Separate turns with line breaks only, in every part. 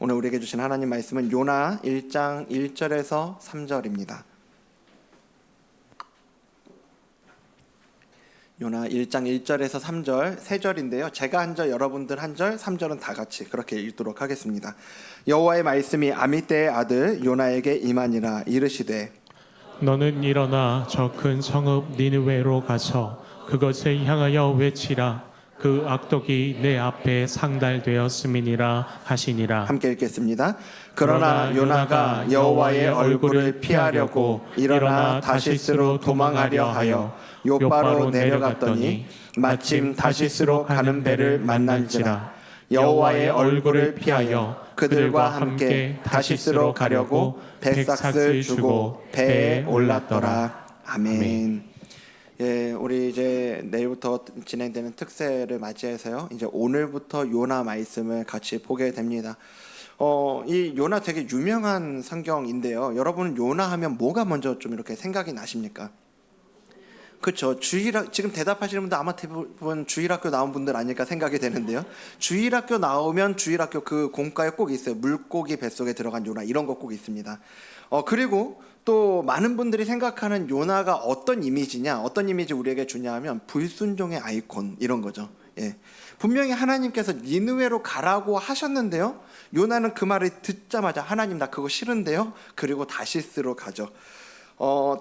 오늘 우리에게 주신 하나님 말씀은 요나 1장 1절에서 3절입니다. 요나 1장 1절에서 3절, 3절인데요. 제가 한 절, 여러분들 한 절, 3절은 다 같이 그렇게 읽도록 하겠습니다. 여호와의 말씀이 아미떼의 아들 요나에게 임하니라. 이르시되
너는 일어나 저 큰 성읍 니느웨로 가서 그것을 향하여 외치라. 그 악독이 내 앞에 상달되었음이니라 하시니라.
함께 읽겠습니다. 그러나 요나가 여호와의 얼굴을 피하려고 일어나 다시스로 도망하려 하여 욥바로 내려갔더니 마침 다시스로 가는 배를 만난지라. 여호와의 얼굴을 피하여 그들과 함께 다시스로 가려고 백삭을 주고 배에 올랐더라. 아멘. 예, 우리 이제 내일부터 진행되는 특세를 맞이해서요. 이제 오늘부터 요나 말씀을 같이 보게 됩니다. 이 요나 되게 유명한 성경인데요. 여러분은 요나 하면 뭐가 먼저 좀 이렇게 생각이 나십니까? 그렇죠. 지금 대답하시는 분들 아마 대부분 주일학교 나온 분들 아닐까 생각이 되는데요. 주일학교 나오면 주일학교 그 공과에 꼭 있어요. 물고기 뱃속에 들어간 요나 이런 거 꼭 있습니다. 그리고 또 많은 분들이 생각하는 요나가 어떤 이미지냐, 어떤 이미지 우리에게 주냐 하면 불순종의 아이콘 이런 거죠. 예. 분명히 하나님께서 니느웨로 가라고 하셨는데요. 요나는 그 말을 듣자마자 하나님 나 그거 싫은데요. 그리고 다시스로 가죠.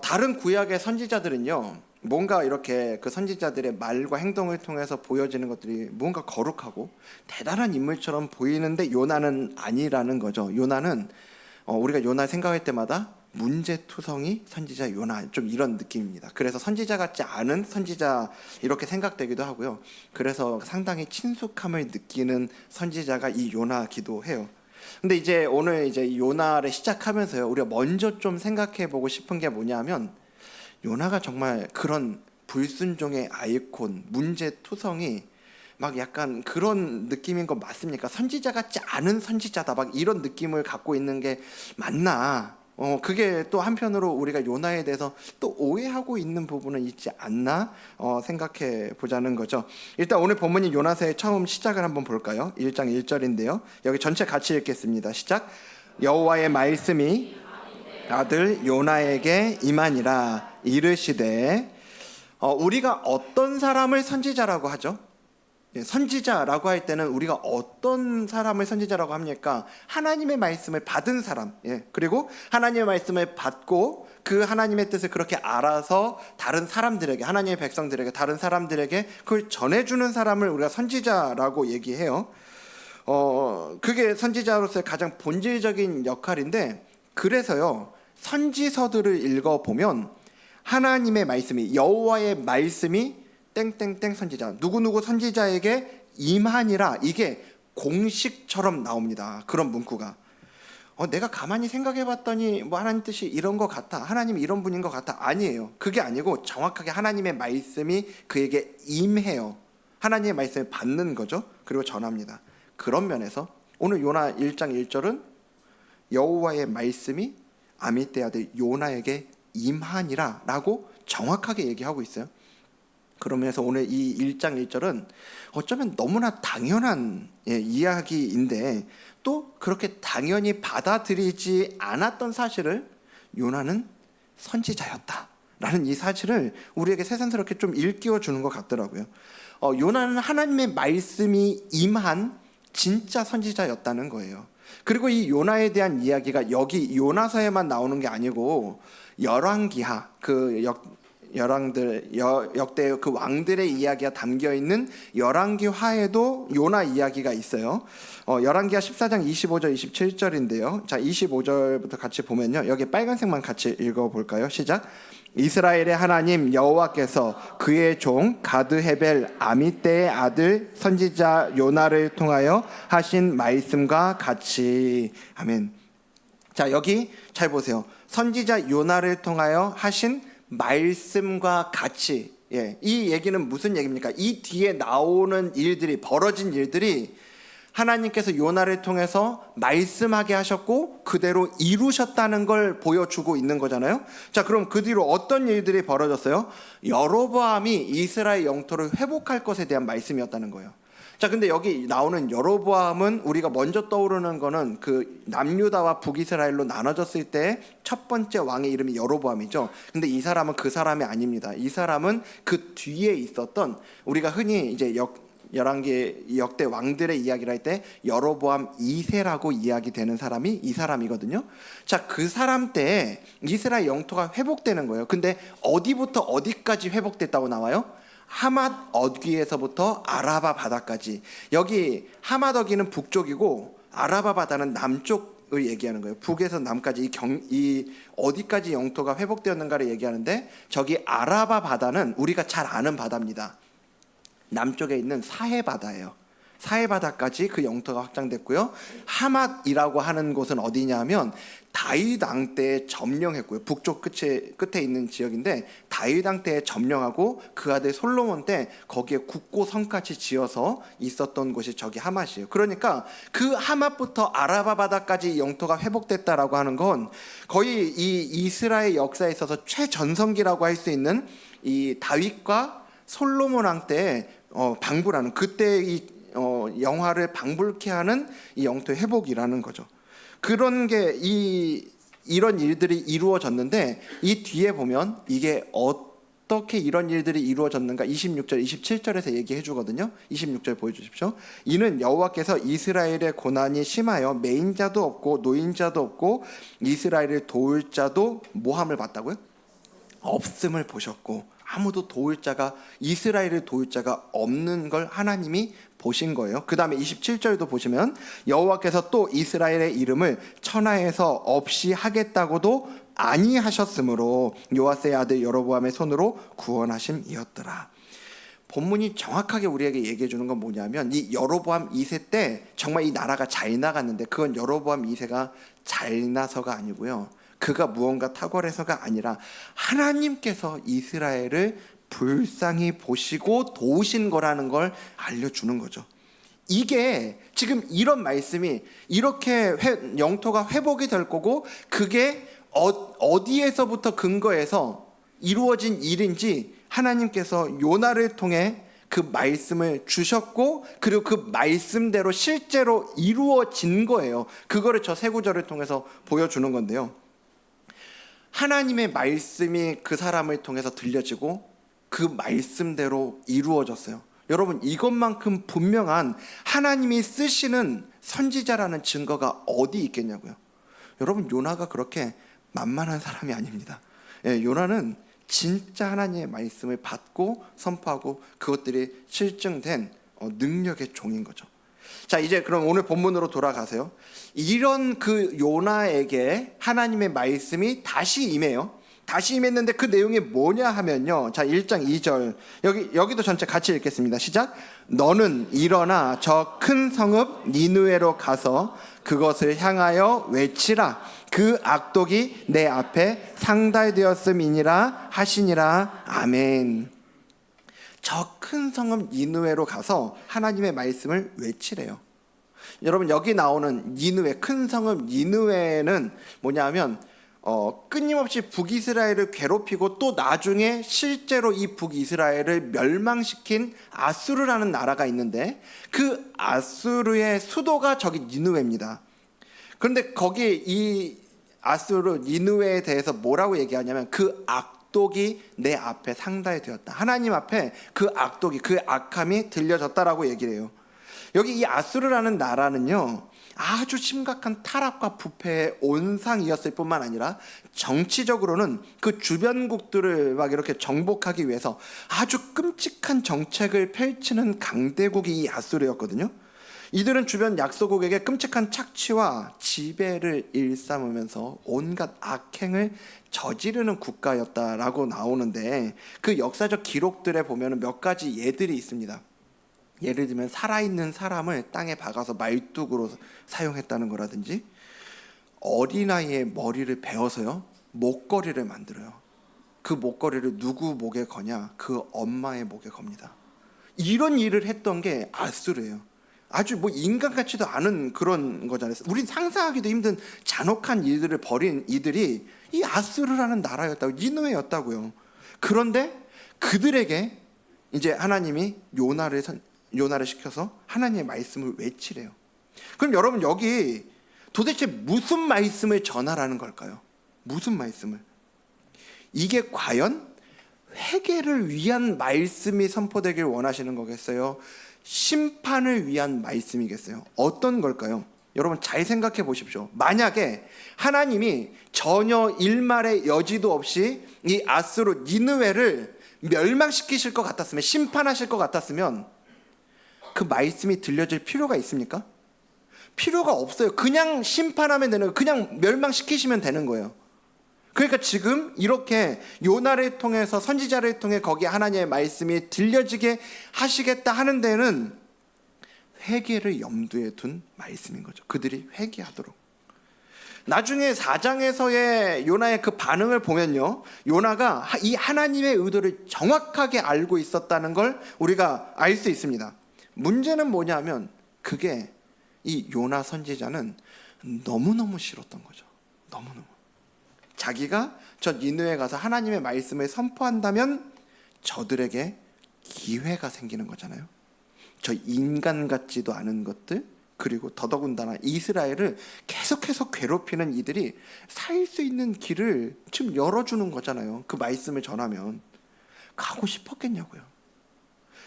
다른 구약의 선지자들은요. 뭔가 이렇게 그 선지자들의 말과 행동을 통해서 보여지는 것들이 뭔가 거룩하고 대단한 인물처럼 보이는데 요나는 아니라는 거죠. 요나는 우리가 요나 생각할 때마다 문제투성이 선지자 요나 좀 이런 느낌입니다. 그래서 선지자 같지 않은 선지자 이렇게 생각되기도 하고요. 그래서 상당히 친숙함을 느끼는 선지자가 이 요나기도 해요. 근데 이제 오늘 이제 요나를 시작하면서요. 우리가 먼저 좀 생각해 보고 싶은 게 뭐냐면 요나가 정말 그런 불순종의 아이콘, 문제투성이 막 약간 그런 느낌인 거 맞습니까? 선지자 같지 않은 선지자다 막 이런 느낌을 갖고 있는 게 맞나? 그게 또 한편으로 우리가 요나에 대해서 또 오해하고 있는 부분은 있지 않나 생각해 보자는 거죠. 일단 오늘 본문인 요나서의 처음 시작을 한번 볼까요? 1장 1절인데요. 여기 전체 같이 읽겠습니다. 시작. 여호와의 말씀이 아들 요나에게 임하니라. 이르시되 우리가 어떤 사람을 선지자라고 하죠? 선지자라고 할 때는 우리가 어떤 사람을 선지자라고 합니까? 하나님의 말씀을 받은 사람, 그리고 하나님의 말씀을 받고 그 하나님의 뜻을 그렇게 알아서 다른 사람들에게, 하나님의 백성들에게, 다른 사람들에게 그걸 전해주는 사람을 우리가 선지자라고 얘기해요. 그게 선지자로서의 가장 본질적인 역할인데, 그래서요 선지서들을 읽어보면 하나님의 말씀이, 여호와의 말씀이 땡땡땡 선지자, 누구누구 선지자에게 임하니라, 이게 공식처럼 나옵니다. 그런 문구가. 내가 가만히 생각해봤더니 뭐 하나님 뜻이 이런 것 같아, 하나님이 이런 분인 것 같아. 아니에요. 그게 아니고 정확하게 하나님의 말씀이 그에게 임해요. 하나님의 말씀을 받는 거죠. 그리고 전합니다. 그런 면에서 오늘 요나 1장 1절은 여호와의 말씀이 아미떼 아들 요나에게 임하니라 라고 정확하게 얘기하고 있어요. 그러면서 오늘 이 1장 1절은 어쩌면 너무나 당연한 이야기인데 또 그렇게 당연히 받아들이지 않았던 사실을 요나는 선지자였다라는 이 사실을 우리에게 새삼스럽게 좀 일깨워 주는 것 같더라고요. 요나는 하나님의 말씀이 임한 진짜 선지자였다는 거예요. 그리고 이 요나에 대한 이야기가 여기 요나서에만 나오는 게 아니고 열왕기하, 그 역대 그 왕들의 이야기가 담겨 있는 열왕기하에도 요나 이야기가 있어요. 열왕기하 14장 25절 27절인데요. 자, 25절부터 같이 보면요. 여기 빨간색만 같이 읽어볼까요? 시작. 이스라엘의 하나님 여호와께서 그의 종 가드헤벨 아미떼의 아들 선지자 요나를 통하여 하신 말씀과 같이. 아멘. 자, 여기 잘 보세요. 선지자 요나를 통하여 하신 말씀과 같이. 이 얘기는 무슨 얘기입니까? 이 뒤에 나오는 일들이, 벌어진 일들이 하나님께서 요나를 통해서 말씀하게 하셨고 그대로 이루셨다는 걸 보여주고 있는 거잖아요. 자, 그럼 그 뒤로 어떤 일들이 벌어졌어요? 여로보암이 이스라엘 영토를 회복할 것에 대한 말씀이었다는 거예요. 자, 근데 여기 나오는 여로보암은 우리가 먼저 떠오르는 거는 그 남유다와 북이스라엘로 나눠졌을 때 첫 번째 왕의 이름이 여로보암이죠. 근데 이 사람은 그 사람이 아닙니다. 이 사람은 그 뒤에 있었던, 우리가 흔히 이제 열왕기 역대 왕들의 이야기를 할 때 여로보암 2세라고 이야기되는 사람이 이 사람이거든요. 자, 그 사람 때 이스라엘 영토가 회복되는 거예요. 근데 어디부터 어디까지 회복됐다고 나와요? 하맛 어귀에서부터 아라바 바다까지. 여기 하맛 어귀는 북쪽이고 아라바 바다는 남쪽을 얘기하는 거예요. 북에서 남까지 이 어디까지 영토가 회복되었는가를 얘기하는데, 저기 아라바 바다는 우리가 잘 아는 바다입니다. 남쪽에 있는 사해 바다예요. 사해 바다까지 그 영토가 확장됐고요. 하맛이라고 하는 곳은 어디냐면 다윗 왕 때에 점령했고요. 북쪽 끝에 있는 지역인데 다윗 왕 때에 점령하고 그 아들 솔로몬 때 거기에 국고 성까지 지어서 있었던 곳이 저기 하맛이에요. 그러니까 그 하맛부터 아라바 바다까지 영토가 회복됐다라고 하는 건 거의 이 이스라엘 역사에 있어서 최전성기라고 할 수 있는 이 다윗과 솔로몬 왕 때에 방불하는, 그때 이 영화를 방불케 하는 이 영토의 회복이라는 거죠. 그런 게 이런 일들이 이루어졌는데, 이 뒤에 보면 이게 어떻게 이런 일들이 이루어졌는가 26절 27절에서 얘기해 주거든요. 26절 보여주십시오. 이는 여호와께서 이스라엘의 고난이 심하여 매인자도 없고 노인자도 없고 이스라엘을 도울 자도 모함을 받다고요? 없음을 보셨고, 아무도 도울 자가, 이스라엘을 도울 자가 없는 걸 하나님이 보신 거예요. 그 다음에 27절도 보시면 여호와께서 또 이스라엘의 이름을 천하에서 없이 하겠다고도 아니하셨으므로 요아스의 아들 여로보암의 손으로 구원하심이었더라. 본문이 정확하게 우리에게 얘기해 주는 건 뭐냐면, 이 여로보암 2세 때 정말 이 나라가 잘 나갔는데 그건 여로보암 2세가 잘나서가 아니고요, 그가 무언가 탁월해서가 아니라 하나님께서 이스라엘을 불쌍히 보시고 도우신 거라는 걸 알려주는 거죠. 이게 지금 이런 말씀이 이렇게 영토가 회복이 될 거고, 그게 어디에서부터 근거해서 이루어진 일인지 하나님께서 요나를 통해 그 말씀을 주셨고, 그리고 그 말씀대로 실제로 이루어진 거예요. 그거를 저 세 구절을 통해서 보여주는 건데요, 하나님의 말씀이 그 사람을 통해서 들려지고 그 말씀대로 이루어졌어요. 여러분, 이것만큼 분명한 하나님이 쓰시는 선지자라는 증거가 어디 있겠냐고요. 여러분, 요나가 그렇게 만만한 사람이 아닙니다. 요나는 진짜 하나님의 말씀을 받고 선포하고 그것들이 실증된 능력의 종인 거죠. 자, 이제 그럼 오늘 본문으로 돌아가세요. 이런 그 요나에게 하나님의 말씀이 다시 임해요. 다시 임했는데 그 내용이 뭐냐 하면요, 자 1장 2절 여기도 전체 같이 읽겠습니다. 시작. 너는 일어나 저 큰 성읍 니느웨로 가서 그것을 향하여 외치라. 그 악독이 내 앞에 상달되었음이니라 하시니라. 아멘. 저 큰 성읍 니느웨로 가서 하나님의 말씀을 외치래요. 여러분, 여기 나오는 니느웨, 큰 성읍 니느웨는 뭐냐면 끊임없이 북이스라엘을 괴롭히고 또 나중에 실제로 이 북이스라엘을 멸망시킨 아수르라는 나라가 있는데, 그 아수르의 수도가 저기 니느웨입니다. 그런데 거기 이 아수르 니느웨에 대해서 뭐라고 얘기하냐면, 그 악독이 내 앞에 상달되었다. 하나님 앞에 그 악독이, 그 악함이 들려졌다라고 얘기를 해요. 여기 이 아수르라는 나라는요, 아주 심각한 타락과 부패의 온상이었을 뿐만 아니라 정치적으로는 그 주변국들을 막 이렇게 정복하기 위해서 아주 끔찍한 정책을 펼치는 강대국이 이 아수르였거든요. 이들은 주변 약소국에게 끔찍한 착취와 지배를 일삼으면서 온갖 악행을 저지르는 국가였다라고 나오는데, 그 역사적 기록들에 보면 몇 가지 예들이 있습니다. 예를 들면 살아있는 사람을 땅에 박아서 말뚝으로 사용했다는 거라든지, 어린아이의 머리를 베어서요 목걸이를 만들어요. 그 목걸이를 누구 목에 거냐? 그 엄마의 목에 겁니다. 이런 일을 했던 게 아수르예요. 아주 뭐 인간 같지도 않은 그런 거잖아요. 우린 상상하기도 힘든 잔혹한 일들을 벌인 이들이 이 아수르라는 나라였다고, 니느웨였다고요. 그런데 그들에게 이제 하나님이 요나를 시켜서 하나님의 말씀을 외치래요. 그럼 여러분, 여기 도대체 무슨 말씀을 전하라는 걸까요? 무슨 말씀을? 이게 과연 회개를 위한 말씀이 선포되길 원하시는 거겠어요? 심판을 위한 말씀이겠어요? 어떤 걸까요? 여러분, 잘 생각해 보십시오. 만약에 하나님이 전혀 일말의 여지도 없이 이 아수르 니느웨를 멸망시키실 것 같았으면, 심판하실 것 같았으면 그 말씀이 들려질 필요가 있습니까? 필요가 없어요. 그냥 심판하면 되는 거예요. 그냥 멸망시키시면 되는 거예요. 그러니까 지금 이렇게 요나를 통해서, 선지자를 통해 거기에 하나님의 말씀이 들려지게 하시겠다 하는 데는 회개를 염두에 둔 말씀인 거죠. 그들이 회개하도록. 나중에 4장에서의 요나의 그 반응을 보면요, 요나가 이 하나님의 의도를 정확하게 알고 있었다는 걸 우리가 알 수 있습니다. 문제는 뭐냐면 그게 이 요나 선지자는 너무너무 싫었던 거죠. 너무너무. 자기가 저 니느웨에 가서 하나님의 말씀을 선포한다면 저들에게 기회가 생기는 거잖아요. 저 인간 같지도 않은 것들, 그리고 더더군다나 이스라엘을 계속해서 괴롭히는 이들이 살 수 있는 길을 지금 열어주는 거잖아요. 그 말씀을 전하면. 가고 싶었겠냐고요.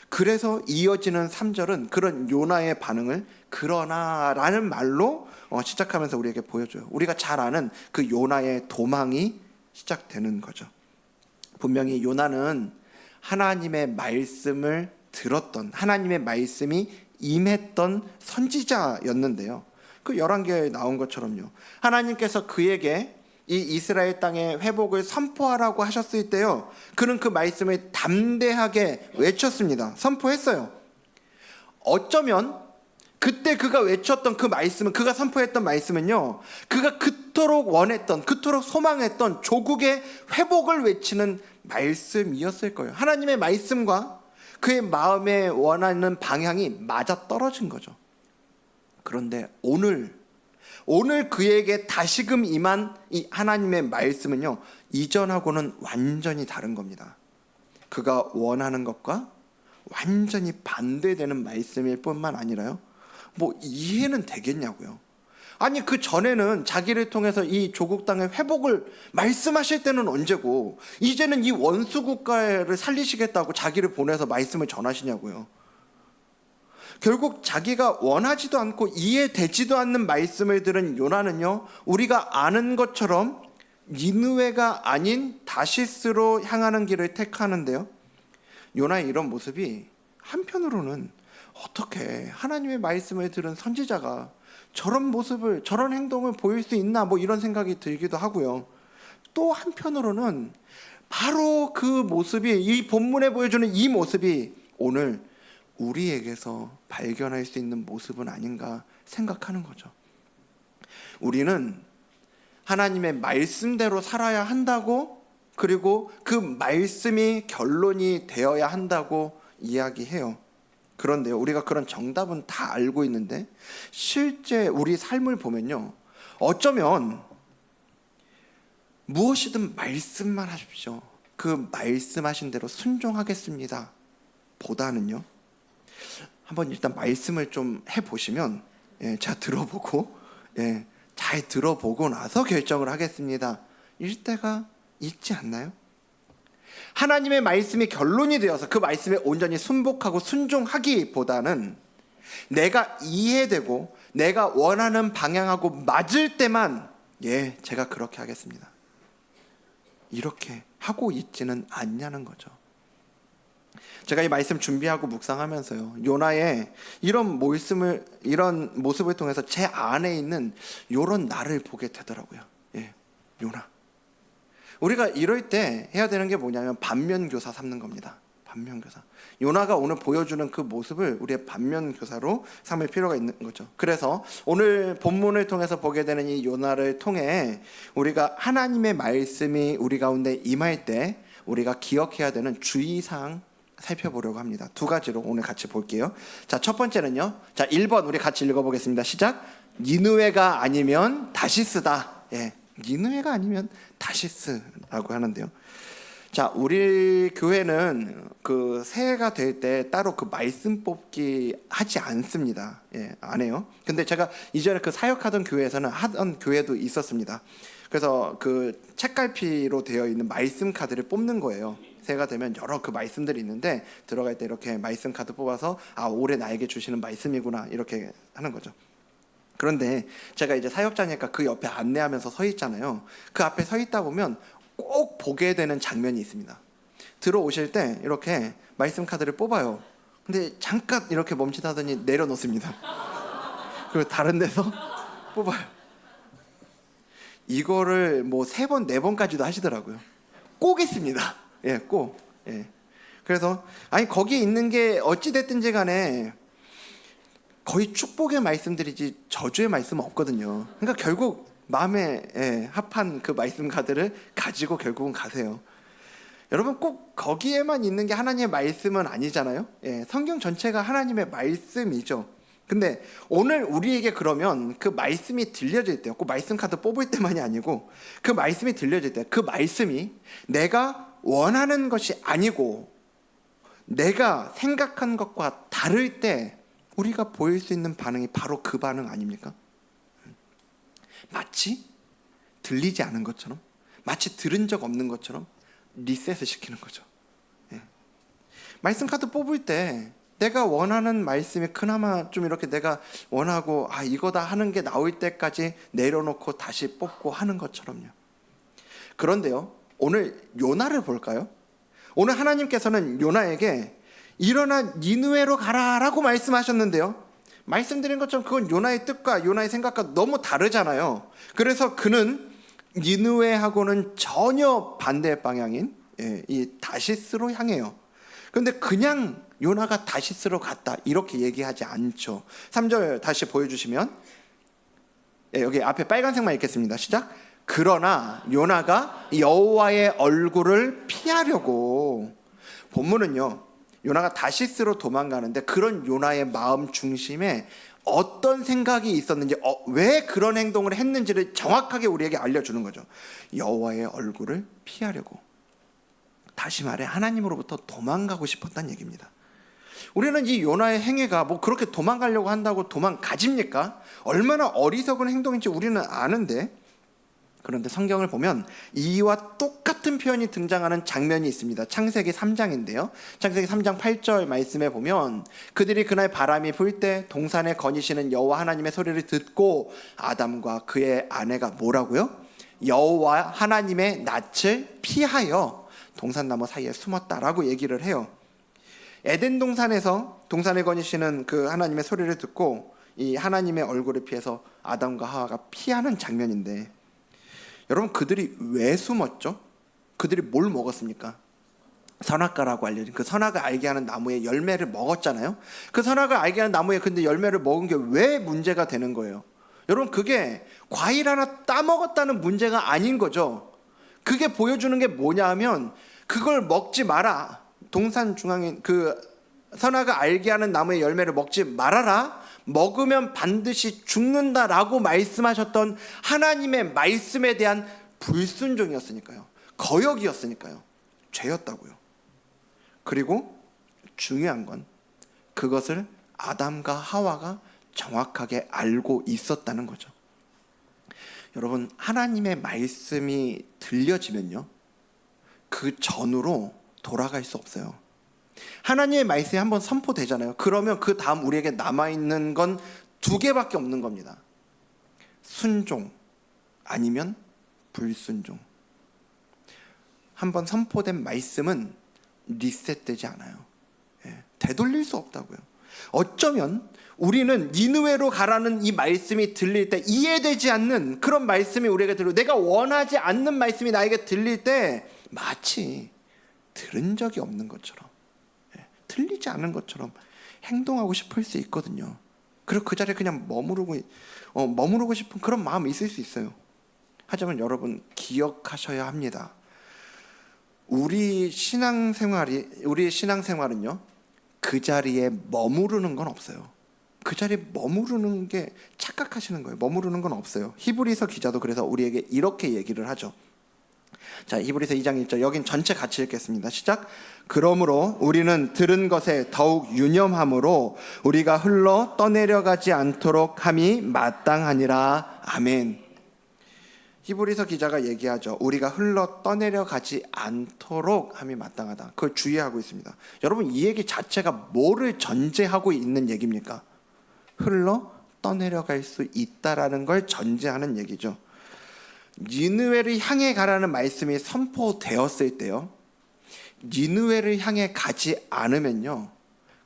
그래서 이어지는 3절은 그런 요나의 반응을 그러나 라는 말로 시작하면서 우리에게 보여줘요. 우리가 잘 아는 그 요나의 도망이 시작되는 거죠. 분명히 요나는 하나님의 말씀을 들었던, 하나님의 말씀이 임했던 선지자였는데요. 그 11개에 나온 것처럼요, 하나님께서 그에게 이 이스라엘 땅의 회복을 선포하라고 하셨을 때요, 그는 그 말씀을 담대하게 외쳤습니다. 선포했어요. 어쩌면 그때 그가 외쳤던 그 말씀은, 그가 선포했던 말씀은요, 그가 그토록 원했던, 그토록 소망했던 조국의 회복을 외치는 말씀이었을 거예요. 하나님의 말씀과 그의 마음에 원하는 방향이 맞아 떨어진 거죠. 그런데 오늘 그에게 다시금 임한 이 하나님의 말씀은요, 이전하고는 완전히 다른 겁니다. 그가 원하는 것과 완전히 반대되는 말씀일 뿐만 아니라요, 뭐 이해는 되겠냐고요. 아니, 그 전에는 자기를 통해서 이 조국 땅의 회복을 말씀하실 때는 언제고, 이제는 이 원수 국가를 살리시겠다고 자기를 보내서 말씀을 전하시냐고요. 결국 자기가 원하지도 않고 이해되지도 않는 말씀을 들은 요나는요, 우리가 아는 것처럼 니느웨가 아닌 다시스로 향하는 길을 택하는데요, 요나의 이런 모습이 한편으로는 어떻게 하나님의 말씀을 들은 선지자가 저런 모습을, 저런 행동을 보일 수 있나, 뭐 이런 생각이 들기도 하고요. 또 한편으로는 바로 그 모습이, 이 본문에 보여주는 이 모습이 오늘 우리에게서 발견할 수 있는 모습은 아닌가 생각하는 거죠. 우리는 하나님의 말씀대로 살아야 한다고, 그리고 그 말씀이 결론이 되어야 한다고 이야기해요. 그런데요, 우리가 그런 정답은 다 알고 있는데 실제 우리 삶을 보면요, 어쩌면 무엇이든 말씀만 하십시오, 그 말씀하신 대로 순종하겠습니다 보다는요, 한번 일단 말씀을 좀 해보시면, 제가 들어보고, 잘 들어보고 나서 결정을 하겠습니다 일 때가 있지 않나요? 하나님의 말씀이 결론이 되어서 그 말씀에 온전히 순복하고 순종하기보다는 내가 이해되고 내가 원하는 방향하고 맞을 때만 제가 그렇게 하겠습니다, 이렇게 하고 있지는 않냐는 거죠. 제가 이 말씀 준비하고 묵상하면서요, 요나의 이런 모습을 통해서 제 안에 있는 이런 나를 보게 되더라고요. 요나. 우리가 이럴 때 해야 되는 게 뭐냐면 반면교사 삼는 겁니다. 반면교사. 요나가 오늘 보여주는 그 모습을 우리의 반면교사로 삼을 필요가 있는 거죠. 그래서 오늘 본문을 통해서 보게 되는 이 요나를 통해 우리가 하나님의 말씀이 우리 가운데 임할 때 우리가 기억해야 되는 주의사항 살펴보려고 합니다. 두 가지로 오늘 같이 볼게요. 자, 첫 번째는요, 자, 1번 우리 같이 읽어보겠습니다. 시작. 니느웨가 아니면 다시스다. 니느웨가 아니면 다시스라고 하는데요, 자, 우리 교회는 그 새해가 될 때 따로 그 말씀 뽑기 하지 않습니다. 안 해요. 근데 제가 이전에 그 사역하던 교회에서는 하던 교회도 있었습니다. 그래서 그 책갈피로 되어 있는 말씀 카드를 뽑는 거예요. 새해가 되면 여러 그 말씀들이 있는데 들어갈 때 이렇게 말씀 카드 뽑아서 올해 나에게 주시는 말씀이구나 이렇게 하는 거죠. 그런데 제가 이제 사역자니까 그 옆에 안내하면서 서 있잖아요. 그 앞에 서 있다 보면 꼭 보게 되는 장면이 있습니다. 들어오실 때 이렇게 말씀 카드를 뽑아요. 근데 잠깐 이렇게 멈칫하더니 내려놓습니다. 그리고 다른 데서 뽑아요. 이거를 뭐 3번, 4번까지도 하시더라고요. 꼭 있습니다. 꼭. 그래서 거기에 있는 게 어찌 됐든지 간에 거의 축복의 말씀들이지 저주의 말씀은 없거든요. 그러니까 결국 마음에 합한 그 말씀 카드를 가지고 결국은 가세요. 여러분 꼭 거기에만 있는 게 하나님의 말씀은 아니잖아요. 성경 전체가 하나님의 말씀이죠. 근데 오늘 우리에게 그러면 그 말씀이 들려질 때요. 꼭 말씀 카드 뽑을 때만이 아니고 그 말씀이 들려질 때 그 말씀이 내가 원하는 것이 아니고 내가 생각한 것과 다를 때 우리가 보일 수 있는 반응이 바로 그 반응 아닙니까? 마치 들리지 않은 것처럼, 마치 들은 적 없는 것처럼 리셋을 시키는 거죠. 말씀 카드 뽑을 때 내가 원하는 말씀이 그나마 좀 이렇게 내가 원하고 이거다 하는 게 나올 때까지 내려놓고 다시 뽑고 하는 것처럼요. 그런데요, 오늘 요나를 볼까요? 오늘 하나님께서는 요나에게 일어나 니느웨로 가라라고 말씀하셨는데요, 말씀드린 것처럼 그건 요나의 뜻과 요나의 생각과 너무 다르잖아요. 그래서 그는 니느웨하고는 전혀 반대 방향인 이 다시스로 향해요. 그런데 그냥 요나가 다시스로 갔다 이렇게 얘기하지 않죠. 3절 다시 보여주시면, 여기 앞에 빨간색만 읽겠습니다. 시작. 그러나 요나가 여호와의 얼굴을 피하려고. 본문은요, 요나가 다시스로 도망가는데 그런 요나의 마음 중심에 어떤 생각이 있었는지, 왜 그런 행동을 했는지를 정확하게 우리에게 알려주는 거죠. 여호와의 얼굴을 피하려고. 다시 말해 하나님으로부터 도망가고 싶었다는 얘기입니다. 우리는 이 요나의 행위가 뭐 그렇게 도망가려고 한다고 도망가집니까? 얼마나 어리석은 행동인지 우리는 아는데, 그런데 성경을 보면 이와 똑같은 표현이 등장하는 장면이 있습니다. 창세기 3장인데요. 창세기 3장 8절 말씀에 보면 그들이 그날 바람이 불 때 동산에 거니시는 여호와 하나님의 소리를 듣고 아담과 그의 아내가 뭐라고요? 여호와 하나님의 낯을 피하여 동산나무 사이에 숨었다라고 얘기를 해요. 에덴 동산에서 동산에 거니시는 그 하나님의 소리를 듣고 이 하나님의 얼굴을 피해서 아담과 하와가 피하는 장면인데, 여러분 그들이 왜 숨었죠? 그들이 뭘 먹었습니까? 선악과라고 알려진 그 선악을 알게 하는 나무의 열매를 먹었잖아요. 그 선악을 알게 하는 나무에 근데 열매를 먹은 게 왜 문제가 되는 거예요? 여러분 그게 과일 하나 따먹었다는 문제가 아닌 거죠. 그게 보여주는 게 뭐냐 하면 그걸 먹지 마라. 동산 중앙에 그 선악을 알게 하는 나무의 열매를 먹지 말아라. 먹으면 반드시 죽는다라고 말씀하셨던 하나님의 말씀에 대한 불순종이었으니까요. 거역이었으니까요. 죄였다고요. 그리고 중요한 건 그것을 아담과 하와가 정확하게 알고 있었다는 거죠. 여러분 하나님의 말씀이 들려지면요, 그 전으로 돌아갈 수 없어요. 하나님의 말씀이 한번 선포되잖아요. 그러면 그 다음 우리에게 남아있는 건 2개밖에 없는 겁니다. 순종 아니면 불순종. 한번 선포된 말씀은 리셋되지 않아요. 되돌릴 수 없다고요. 어쩌면 우리는 니느웨로 가라는 이 말씀이 들릴 때 이해되지 않는 그런 말씀이 우리에게 들리고 내가 원하지 않는 말씀이 나에게 들릴 때 마치 들은 적이 없는 것처럼, 들리지 않은 것처럼 행동하고 싶을 수 있거든요. 그리고 그 자리에 그냥 머무르고 싶은 그런 마음이 있을 수 있어요. 하지만 여러분 기억하셔야 합니다. 우리 신앙생활은요, 그 자리에 머무르는 건 없어요. 그 자리에 머무르는 게 착각하시는 거예요. 머무르는 건 없어요. 히브리서 기자도 그래서 우리에게 이렇게 얘기를 하죠. 자, 히브리서 2장 1절 여긴 전체 같이 읽겠습니다. 시작. 그러므로 우리는 들은 것에 더욱 유념함으로 우리가 흘러 떠내려가지 않도록 함이 마땅하니라. 아멘. 히브리서 기자가 얘기하죠. 우리가 흘러 떠내려가지 않도록 함이 마땅하다. 그걸 주의하고 있습니다. 여러분, 이 얘기 자체가 뭐를 전제하고 있는 얘기입니까? 흘러 떠내려갈 수 있다라는 걸 전제하는 얘기죠. 니느웨를 향해 가라는 말씀이 선포되었을 때요, 니느웨를 향해 가지 않으면요,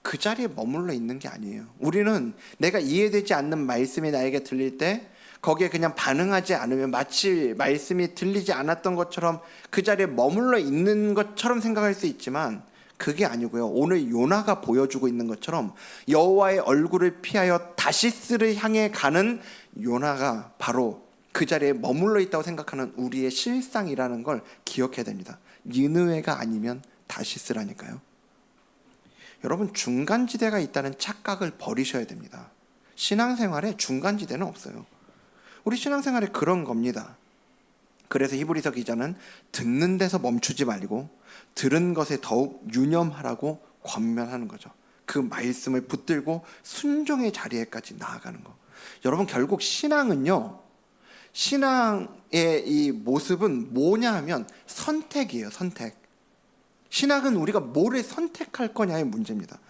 그 자리에 머물러 있는 게 아니에요. 우리는 내가 이해되지 않는 말씀이 나에게 들릴 때 거기에 그냥 반응하지 않으면 마치 말씀이 들리지 않았던 것처럼 그 자리에 머물러 있는 것처럼 생각할 수 있지만 그게 아니고요. 오늘 요나가 보여주고 있는 것처럼 여호와의 얼굴을 피하여 다시스를 향해 가는 요나가 바로 그 자리에 머물러 있다고 생각하는 우리의 실상이라는 걸 기억해야 됩니다. 니느웨가 아니면 다시스라니까요. 여러분, 중간지대가 있다는 착각을 버리셔야 됩니다. 신앙생활에 중간지대는 없어요. 우리 신앙생활에 그런 겁니다. 그래서 히브리서 기자는 듣는 데서 멈추지 말고 들은 것에 더욱 유념하라고 권면하는 거죠. 그 말씀을 붙들고 순종의 자리에까지 나아가는 거. 여러분, 결국 신앙은요, 신앙의 이 모습은 뭐냐 하면 선택이에요. 선택. 신앙은 우리가 뭐를 선택할 거냐의 문제입니다.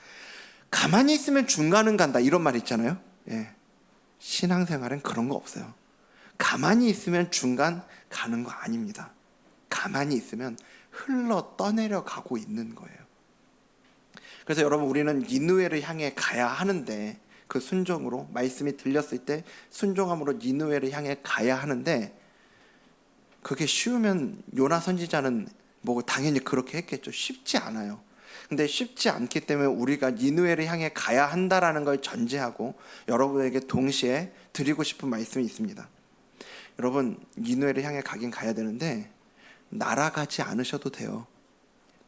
가만히 있으면 중간은 간다, 이런 말 있잖아요. 예. 신앙생활은 그런 거 없어요. 가만히 있으면 중간 가는 거 아닙니다. 가만히 있으면 흘러 떠내려 가고 있는 거예요. 그래서 여러분, 우리는 니느웨를 향해 가야 하는데, 그 순종으로 말씀이 들렸을 때 순종함으로 니느웨를 향해 가야 하는데, 그게 쉬우면 요나 선지자는 뭐 당연히 그렇게 했겠죠. 쉽지 않아요. 근데 쉽지 않기 때문에 우리가 니느웨를 향해 가야 한다라는 걸 전제하고 여러분에게 동시에 드리고 싶은 말씀이 있습니다. 여러분, 니느웨를 향해 가긴 가야 되는데 날아가지 않으셔도 돼요.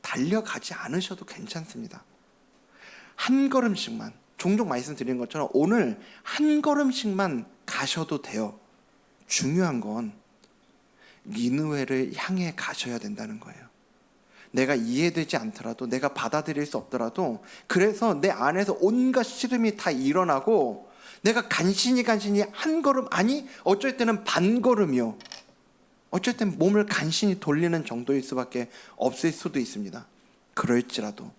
달려가지 않으셔도 괜찮습니다. 한 걸음씩만, 종종 말씀드린 것처럼 오늘 한 걸음씩만 가셔도 돼요. 중요한 건 니느웨를 향해 가셔야 된다는 거예요. 내가 이해되지 않더라도, 내가 받아들일 수 없더라도, 그래서 내 안에서 온갖 시름이 다 일어나고 내가 간신히 한 걸음, 아니 어쩔 때는 반 걸음이요, 어쩔 땐 몸을 간신히 돌리는 정도일 수밖에 없을 수도 있습니다. 그럴지라도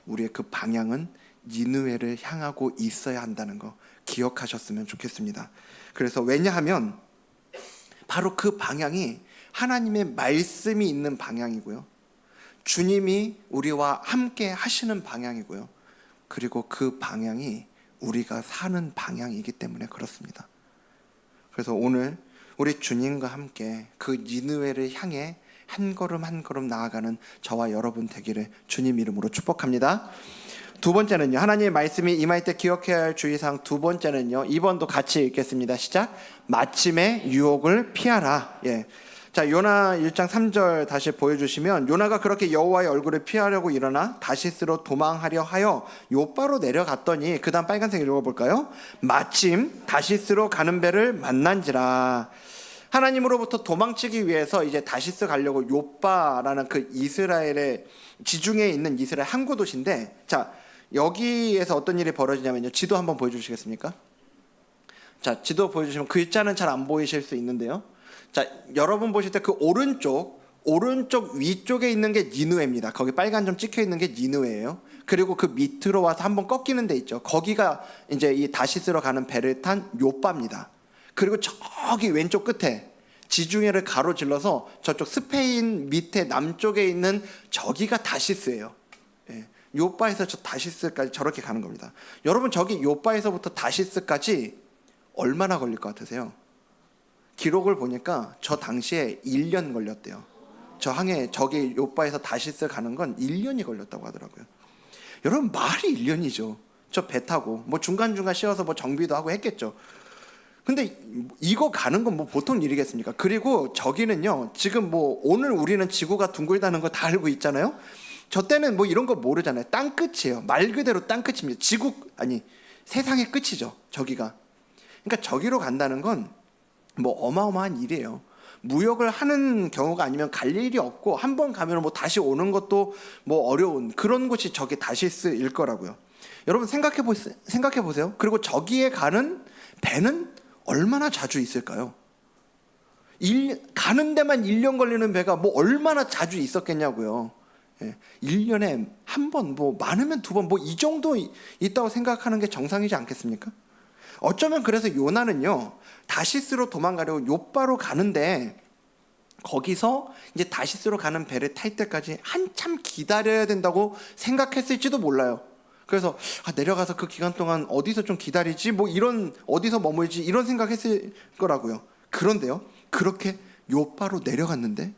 우리의 그 방향은 니느웨를 향하고 있어야 한다는 거 기억하셨으면 좋겠습니다. 그래서 왜냐하면 바로 그 방향이 하나님의 말씀이 있는 방향이고요, 주님이 우리와 함께 하시는 방향이고요, 그리고 그 방향이 우리가 사는 방향이기 때문에 그렇습니다. 그래서 오늘 우리 주님과 함께 그 니느웨를 향해 한 걸음 한 걸음 나아가는 저와 여러분 되기를 주님 이름으로 축복합니다. 두 번째는요, 하나님의 말씀이 임할 때 기억해야 할 주의사항 두 번째는요, 2번도 같이 읽겠습니다. 시작. 마침의 유혹을 피하라. 예. 자, 요나 1장 3절 다시 보여주시면, 요나가 그렇게 여호와의 얼굴을 피하려고 일어나 다시스로 도망하려 하여 요바로 내려갔더니, 그 다음 빨간색 읽어볼까요? 마침 다시스로 가는 배를 만난지라. 하나님으로부터 도망치기 위해서 이제 다시스 가려고 요바라는 그 이스라엘의 지중해에 있는 이스라엘 항구 도시인데, 자, 여기에서 어떤 일이 벌어지냐면요, 지도 한번 보여주시겠습니까? 자, 지도 보여주시면 글자는 잘 안 보이실 수 있는데요, 자, 여러분 보실 때 그 오른쪽 위쪽에 있는 게 니느웨입니다. 거기 빨간 점 찍혀 있는 게 니느웨예요. 그리고 그 밑으로 와서 한번 꺾이는 데 있죠. 거기가 이제 이 다시스로 가는 배를 탄 요바입니다. 그리고 저기 왼쪽 끝에 지중해를 가로질러서 저쪽 스페인 밑에 남쪽에 있는 저기가 다시스예요. 예. 요바에서 저 다시스까지 저렇게 가는 겁니다. 여러분, 저기 요바에서부터 다시스까지 얼마나 걸릴 것 같으세요? 기록을 보니까 저 당시에 1년 걸렸대요. 저 항해, 저기 요바에서 다시스 가는 건 1년이 걸렸다고 하더라고요. 여러분, 말이 1년이죠. 저 배 타고 뭐 중간중간 쉬어서 뭐 정비도 하고 했겠죠. 근데 이거 가는 건 뭐 보통 일이겠습니까? 그리고 저기는요, 지금 뭐 오늘 우리는 지구가 둥글다는 거 다 알고 있잖아요. 저 때는 뭐 이런 거 모르잖아요. 땅 끝이에요. 말 그대로 땅 끝입니다. 세상의 끝이죠, 저기가. 그러니까 저기로 간다는 건 뭐 어마어마한 일이에요. 무역을 하는 경우가 아니면 갈 일이 없고 한 번 가면 뭐 다시 오는 것도 뭐 어려운 그런 곳이 저게 다시스일 거라고요. 여러분 생각해 보세요. 그리고 저기에 가는 배는 얼마나 자주 있을까요? 가는 데만 1년 걸리는 배가 뭐 얼마나 자주 있었겠냐고요. 1년에 한 번, 뭐 많으면 2번, 뭐 이 정도 있다고 생각하는 게 정상이지 않겠습니까? 어쩌면 그래서 요나는요, 다시스로 도망가려고 요바로 가는데 거기서 이제 다시스로 가는 배를 탈 때까지 한참 기다려야 된다고 생각했을지도 몰라요. 그래서 내려가서 그 기간 동안 어디서 좀 기다리지, 뭐 이런 어디서 머물지 이런 생각했을 거라고요. 그런데요, 그렇게 요바로 내려갔는데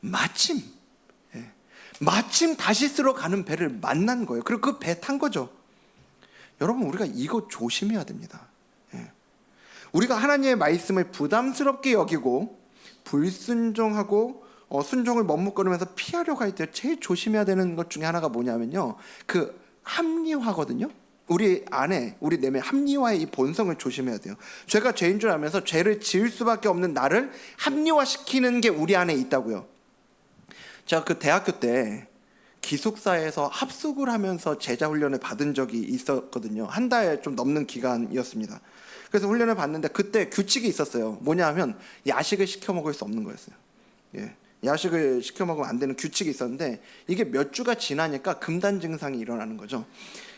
마침 다시스로 가는 배를 만난 거예요. 그리고 그 배 탄 거죠. 여러분, 우리가 이거 조심해야 됩니다. 우리가 하나님의 말씀을 부담스럽게 여기고 불순종하고 순종을 머뭇거리면서 피하려고 할 때 제일 조심해야 되는 것 중에 하나가 뭐냐면요, 그 합리화거든요. 우리 안에, 우리 내면에 합리화의 이 본성을 조심해야 돼요. 죄가 죄인 줄 알면서 죄를 지을 수밖에 없는 나를 합리화시키는 게 우리 안에 있다고요. 제가 그 대학교 때 기숙사에서 합숙을 하면서 제자 훈련을 받은 적이 있었거든요. 한 달 좀 넘는 기간이었습니다. 그래서 훈련을 받는데 그때 규칙이 있었어요. 뭐냐 하면 야식을 시켜 먹을 수 없는 거였어요. 야식을 시켜 먹으면 안 되는 규칙이 있었는데 이게 몇 주가 지나니까 금단 증상이 일어나는 거죠.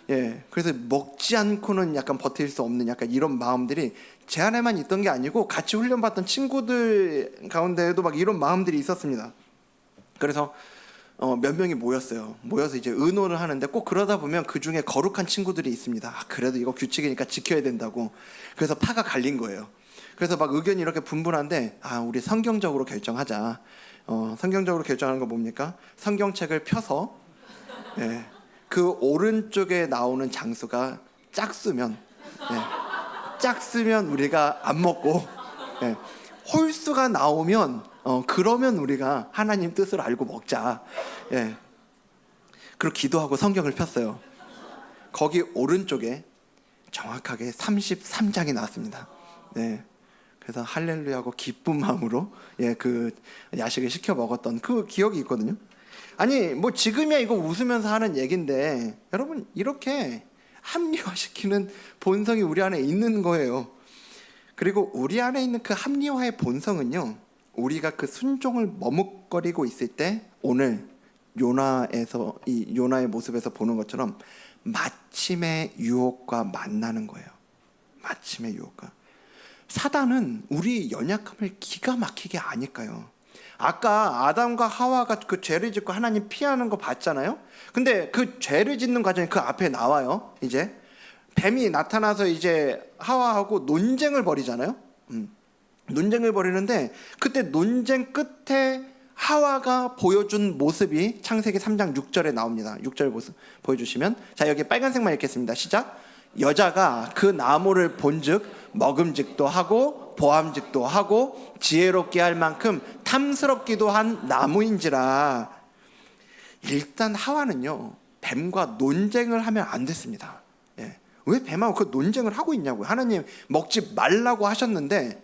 그래서 먹지 않고는 약간 버틸 수 없는 약간 이런 마음들이 제 안에만 있던 게 아니고 같이 훈련받던 친구들 가운데에도 막 이런 마음들이 있었습니다. 그래서 몇 명이 모여서 이제 의논을 하는데 꼭 그러다 보면 그 중에 거룩한 친구들이 있습니다. 그래도 이거 규칙이니까 지켜야 된다고. 그래서 파가 갈린 거예요. 그래서 막 의견이 이렇게 분분한데 우리 성경적으로 결정하자. 성경적으로 결정하는 거 뭡니까? 성경책을 펴서 그 오른쪽에 나오는 장수가 짝수면 우리가 안 먹고 홀수가 나오면 그러면 우리가 하나님 뜻을 알고 먹자. 그리고 기도하고 성경을 폈어요. 거기 오른쪽에 정확하게 33장이 나왔습니다. 그래서 할렐루야하고 기쁜 마음으로 그 야식을 시켜 먹었던 그 기억이 있거든요. 아니 뭐 지금이야 이거 웃으면서 하는 얘긴데 여러분, 이렇게 합리화시키는 본성이 우리 안에 있는 거예요. 그리고 우리 안에 있는 그 합리화의 본성은요, 우리가 그 순종을 머뭇거리고 있을 때 오늘 요나에서 이 요나의 모습에서 보는 것처럼 마침의 유혹과 만나는 거예요. 마침의 유혹과. 사단은 우리 연약함을 기가 막히게 아니까요. 아까 아담과 하와가 그 죄를 짓고 하나님 피하는 거 봤잖아요. 근데 그 죄를 짓는 과정이 그 앞에 나와요. 이제 뱀이 나타나서 이제 하와하고 논쟁을 벌이잖아요. 논쟁을 벌이는데 그때 논쟁 끝에 하와가 보여준 모습이 창세기 3장 6절에 나옵니다. 6절 모습 보여주시면, 자 여기 빨간색만 읽겠습니다. 시작. 여자가 그 나무를 본즉 먹음직도 하고 보암직도 하고 지혜롭게 할 만큼 탐스럽기도 한 나무인지라. 일단 하와는요, 뱀과 논쟁을 하면 안 됐습니다. 왜 뱀하고 그 논쟁을 하고 있냐고요. 하나님 먹지 말라고 하셨는데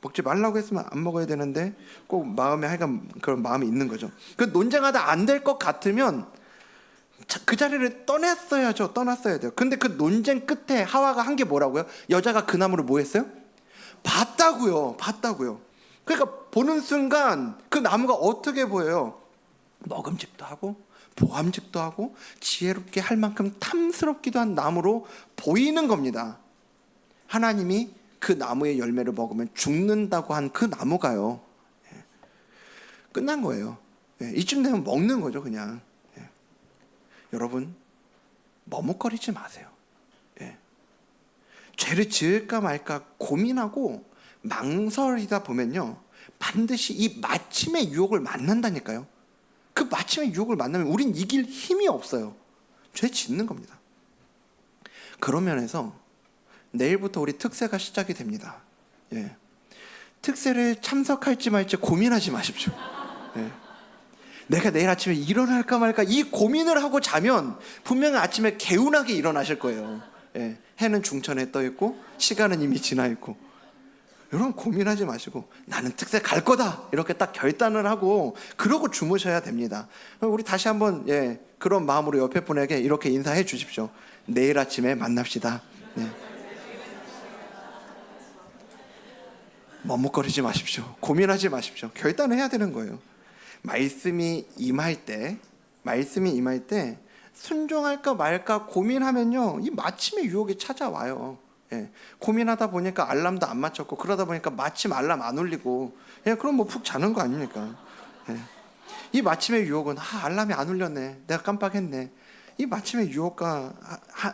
먹지 말라고 했으면 안 먹어야 되는데 꼭 마음에 하여간 그런 마음이 있는 거죠. 그 논쟁하다 안 될 것 같으면 그 자리를 떠났어야 돼요. 근데 그 논쟁 끝에 하와가 한 게 뭐라고요? 여자가 그 나무를 뭐 했어요? 봤다고요. 그러니까 보는 순간 그 나무가 어떻게 보여요? 먹음직도 하고 보암직도 하고 지혜롭게 할 만큼 탐스럽기도 한 나무로 보이는 겁니다. 하나님이 그 나무의 열매를 먹으면 죽는다고 한 그 나무가요, 끝난 거예요. 이쯤 되면 먹는 거죠, 그냥. 여러분, 머뭇거리지 마세요. 죄를 지을까 말까 고민하고 망설이다 보면요, 반드시 이 마침의 유혹을 만난다니까요. 그 마침의 유혹을 만나면 우린 이길 힘이 없어요. 죄 짓는 겁니다. 그런 면에서 내일부터 우리 특세가 시작이 됩니다. 특세를 참석할지 말지 고민하지 마십시오. 내가 내일 아침에 일어날까 말까 이 고민을 하고 자면 분명히 아침에 개운하게 일어나실 거예요. 해는 중천에 떠 있고 시간은 이미 지나 있고. 여러분 고민하지 마시고 나는 특세 갈 거다 이렇게 딱 결단을 하고 그러고 주무셔야 됩니다. 우리 다시 한번 그런 마음으로 옆에 분에게 이렇게 인사해 주십시오. 내일 아침에 만납시다. 머뭇거리지 마십시오. 고민하지 마십시오. 결단해야 되는 거예요. 말씀이 임할 때 순종할까 말까 고민하면요, 이 마침의 유혹이 찾아와요. 고민하다 보니까 알람도 안 맞췄고 그러다 보니까 마침 알람 안 울리고 그럼 뭐 푹 자는 거 아닙니까? 이 마침의 유혹은 알람이 안 울렸네, 내가 깜빡했네. 이 마침의 유혹과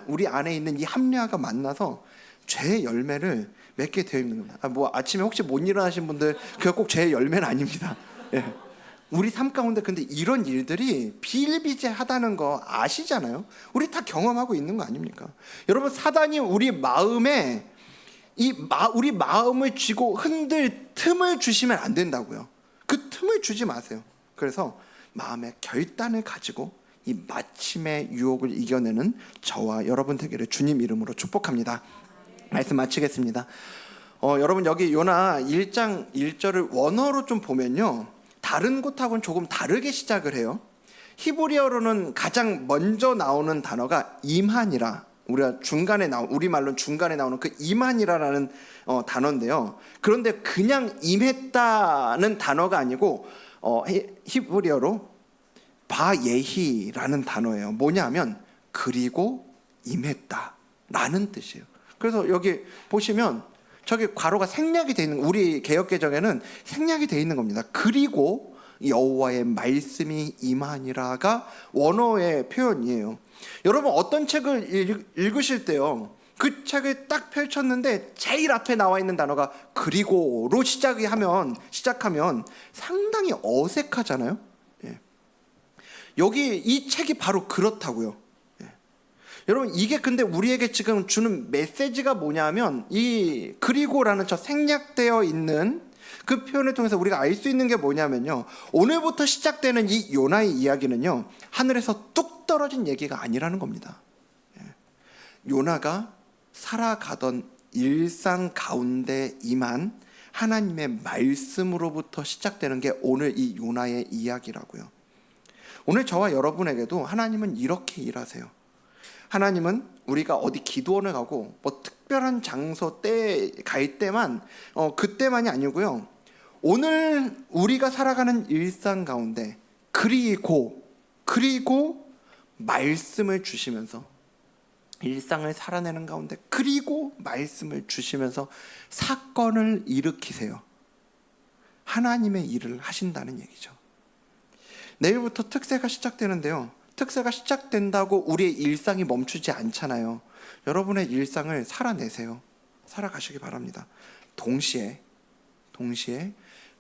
우리 안에 있는 이 합리화가 만나서 죄의 열매를 맺게 되어 있는 겁니다. 뭐 아침에 혹시 못 일어나신 분들 그게 꼭 죄의 열매는 아닙니다. 우리 삶 가운데 근데 이런 일들이 비일비재하다는 거 아시잖아요. 우리 다 경험하고 있는 거 아닙니까? 여러분, 사단이 우리 마음에 우리 마음을 쥐고 흔들 틈을 주시면 안 된다고요. 그 틈을 주지 마세요. 그래서 마음의 결단을 가지고 이 마침의 유혹을 이겨내는 저와 여러분 되기를 주님 이름으로 축복합니다. 말씀 마치겠습니다. 여러분, 여기 요나 1장 1절을 원어로 좀 보면요, 다른 곳하고는 조금 다르게 시작을 해요. 히브리어로는 가장 먼저 나오는 단어가 임한이라, 우리말로는 중간에 나오는 그 임한이라는 단어인데요. 그런데 그냥 임했다는 단어가 아니고 히브리어로 바예히라는 단어예요. 뭐냐면 그리고 임했다라는 뜻이에요. 그래서 여기 보시면 저기 괄호가 생략이 되어 있는, 우리 개역개정에는 생략이 되어 있는 겁니다. 그리고 여호와의 말씀이 임하니라가 원어의 표현이에요. 여러분, 어떤 책을 읽으실 때요, 그 책을 딱 펼쳤는데 제일 앞에 나와 있는 단어가 그리고로 시작하면 상당히 어색하잖아요. 여기 이 책이 바로 그렇다고요. 여러분, 이게 근데 우리에게 지금 주는 메시지가 뭐냐면, 이 그리고라는 저 생략되어 있는 그 표현을 통해서 우리가 알 수 있는 게 뭐냐면요, 오늘부터 시작되는 이 요나의 이야기는요, 하늘에서 뚝 떨어진 얘기가 아니라는 겁니다. 요나가 살아가던 일상 가운데 임한 하나님의 말씀으로부터 시작되는 게 오늘 이 요나의 이야기라고요. 오늘 저와 여러분에게도 하나님은 이렇게 일하세요. 하나님은 우리가 어디 기도원을 가고 뭐 특별한 장소 때 갈 때만 그때만이 아니고요, 오늘 우리가 살아가는 일상 가운데 그리고 말씀을 주시면서 일상을 살아내는 가운데 그리고 말씀을 주시면서 사건을 일으키세요. 하나님의 일을 하신다는 얘기죠. 내일부터 특세가 시작되는데요, 특세가 시작된다고 우리의 일상이 멈추지 않잖아요. 여러분의 일상을 살아내세요. 살아가시기 바랍니다. 동시에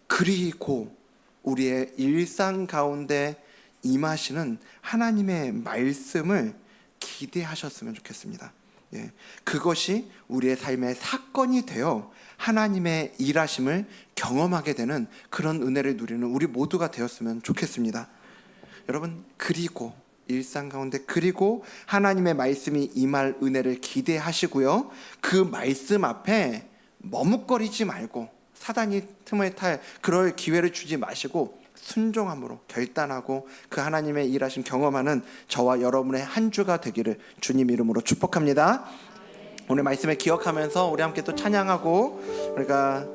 그리고 우리의 일상 가운데 임하시는 하나님의 말씀을 기대하셨으면 좋겠습니다. 그것이 우리의 삶의 사건이 되어 하나님의 일하심을 경험하게 되는 그런 은혜를 누리는 우리 모두가 되었으면 좋겠습니다. 여러분, 그리고 일상 가운데 그리고 하나님의 말씀이 임할 은혜를 기대하시고요, 그 말씀 앞에 머뭇거리지 말고 사단이 틈을 탈 그럴 기회를 주지 마시고 순종함으로 결단하고 그 하나님의 일하심 경험하는 저와 여러분의 한 주가 되기를 주님 이름으로 축복합니다. 오늘 말씀을 기억하면서 우리 함께 또 찬양하고 우리가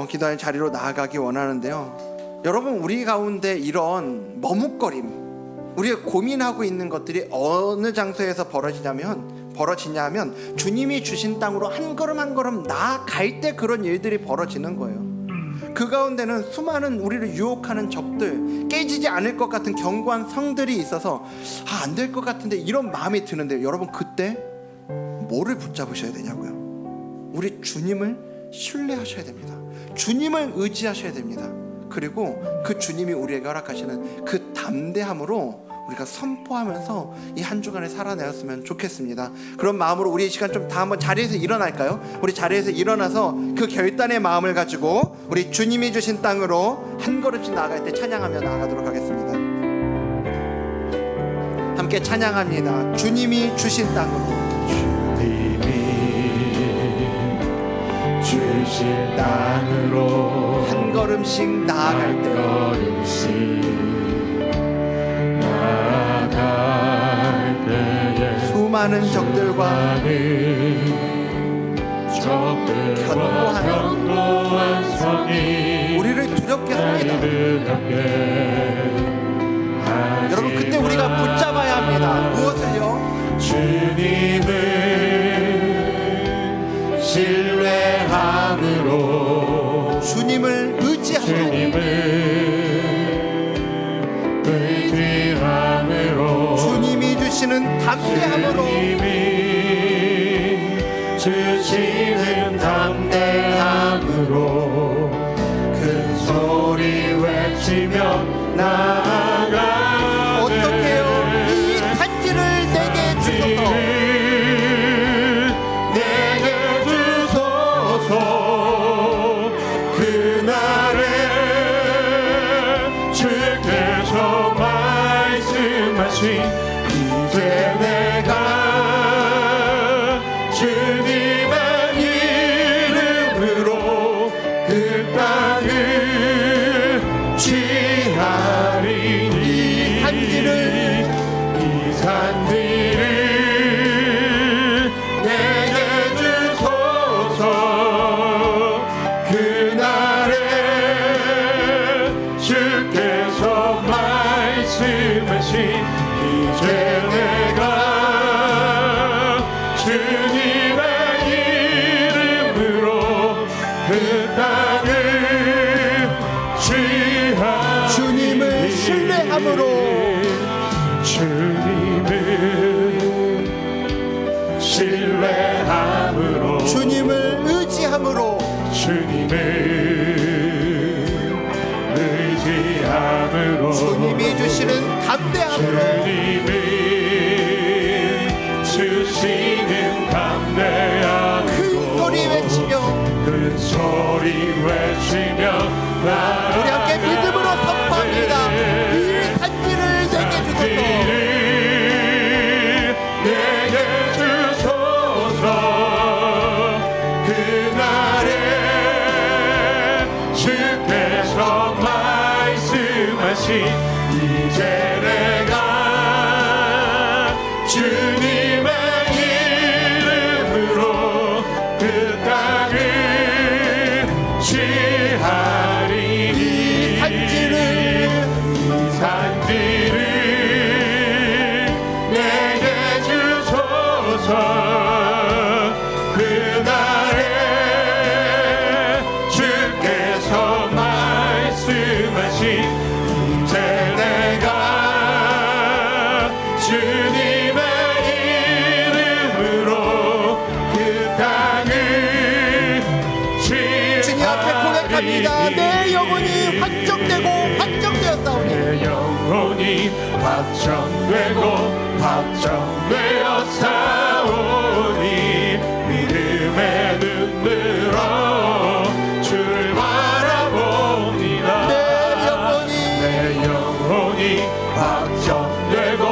기도하는 자리로 나아가기 원하는데요, 여러분, 우리 가운데 이런 머뭇거림, 우리가 고민하고 있는 것들이 어느 장소에서 벌어지냐면 주님이 주신 땅으로 한 걸음 한 걸음 나아갈 때 그런 일들이 벌어지는 거예요. 그 가운데는 수많은 우리를 유혹하는 적들, 깨지지 않을 것 같은 견고한 성들이 있어서 안 될 것 같은데 이런 마음이 드는데, 여러분, 그때 뭐를 붙잡으셔야 되냐고요? 우리 주님을 신뢰하셔야 됩니다. 주님을 의지하셔야 됩니다. 그리고 그 주님이 우리에게 허락하시는 그 담대함으로 우리가 선포하면서 이 한 주간을 살아내었으면 좋겠습니다. 그런 마음으로 우리 이 시간 좀 다 한번 자리에서 일어날까요? 우리 자리에서 일어나서 그 결단의 마음을 가지고 우리 주님이 주신 땅으로 한 걸음씩 나아갈 때 찬양하며 나아가도록 하겠습니다. 함께 찬양합니다. 주님이 주신 땅으로.
주님이 주실 땅으로
한 걸음씩 나아갈 때
걸음씩 나아갈 때에
수많은 적들과
적들과 견고한 성이
우리를 두렵게 합니다. 여러분, 그때 우리가 붙잡아야 합니다. 무엇을요?
주님을 신뢰함으로
주님을 의지함으로
의지함으로
주님이 주시는 담대함으로
주시는 담대함으로 큰 소리 외치며 나아가
어떻게요? 이 단지를 내게 주소서.
내게 주소서. 그날에 주께서 말씀하신 이제 내가 주님의 이름으로 그 땅을 취하리니 이 산지를 내게 주소서. 그날에 주께서 말씀하신 이제 내가 주님의 이름으로 그 땅을 취하리니
주님을 신뢰함으로
주님을 신뢰함으로
주님을 의지함으로
주님을 의지함으로
주님이 주시는 담대함으로
주님이 주시는 담대함으로
큰 소리 외치며
큰 소리 외치며
우리 함께 믿음으로 선포합니다. 이 단지를 내게 주소서.
내게 주소서. 그날에 주께서 말씀하신 이제 내가 주님의 이름으로 그 땅을 취하리니 이 산지를 내게 주소서. 그날에 주께서 말씀하신 이제 내가 주님의 이름으로 그 땅을
주님 앞에 고백합니다. 내 영혼이 확정되고 확정되었사오니
내 영혼이 확정되고 확정되어 싸우니 믿음의 눈 들어 주를 바라봅니다. 내 영혼이 확정되고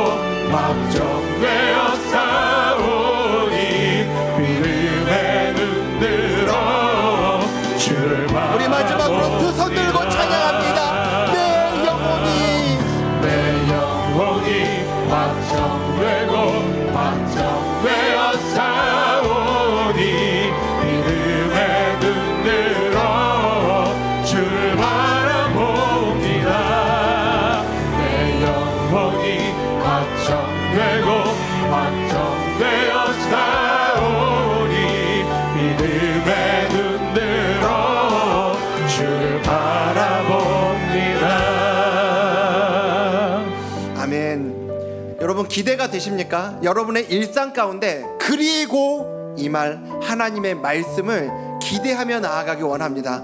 확정되어 싸우니 믿음의 눈 들어 주를 바라봅니다.
우리 마지막으로 두 손 들고 찬양합니다. 내 영혼이
확정되고 확정되어 싸우니 믿음의 눈 들어 주를 바라봅니다. 내 영혼이 확정되고 확정되어 싸우니 믿음의 눈 들어 주를 바라봅니다.
아멘. 여러분, 기대가 되십니까? 여러분의 일상 가운데 그리고 이 말 하나님의 말씀을 기대하며 나아가기 원합니다.